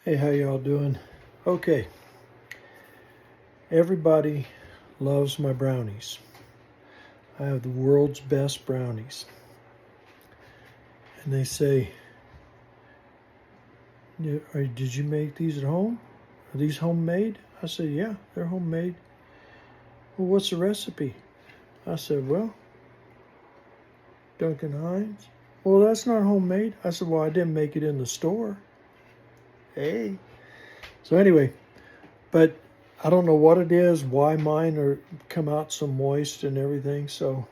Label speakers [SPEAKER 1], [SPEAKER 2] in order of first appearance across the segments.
[SPEAKER 1] Hey, how y'all doing? Okay, everybody loves my brownies. I have the world's best brownies. And they say, did you make these at home? Are these homemade? I said, yeah, they're homemade. Well, what's the recipe? I said, well, Duncan Hines. Well, that's not homemade. I said, well, I didn't make it in the store. Hey. So anyway, but I don't know what it is, why mine come out so moist and everything. So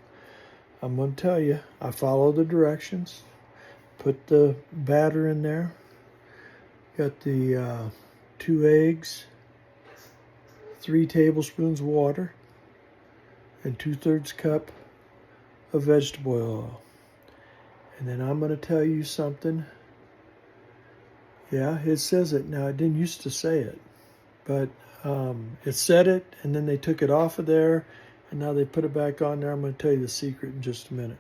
[SPEAKER 1] I'm going to tell you, I follow the directions. Put the batter in there. Got the 2 eggs, 3 tablespoons of water, and 2/3 cup of vegetable oil. And then I'm going to tell you something. Yeah, it says it. Now, it didn't used to say it, but it said it, and then they took it off of there, and now they put it back on there. I'm going to tell you the secret in just a minute.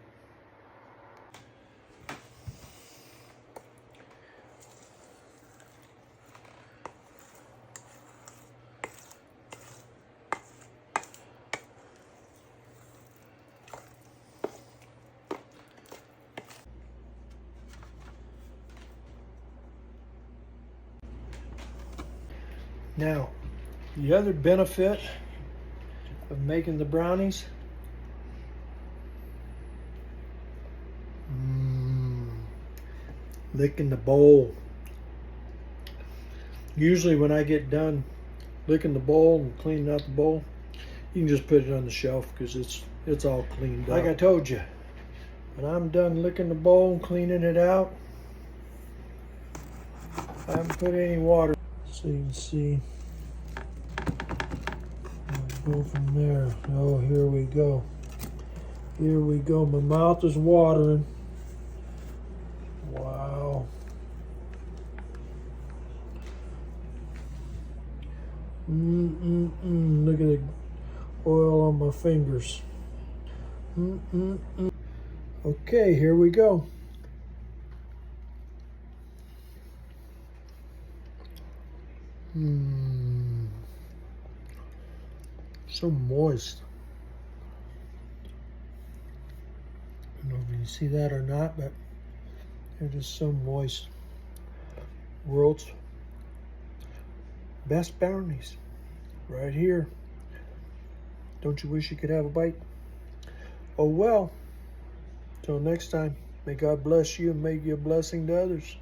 [SPEAKER 1] Now, the other benefit of making the brownies, licking the bowl. Usually when I get done licking the bowl and cleaning out the bowl, you can just put it on the shelf because it's all cleaned up. Like I told you, when I'm done licking the bowl and cleaning it out, I haven't put any water. So you can see, we'll go from there. Oh, here we go. Here we go. My mouth is watering. Wow. Look at the oil on my fingers. Okay, here we go. So moist. I don't know if you can see that or not, but they're just so moist. World's best brownies right here. Don't you wish you could have a bite? Oh well. Till next time, may God bless you and make you a blessing to others.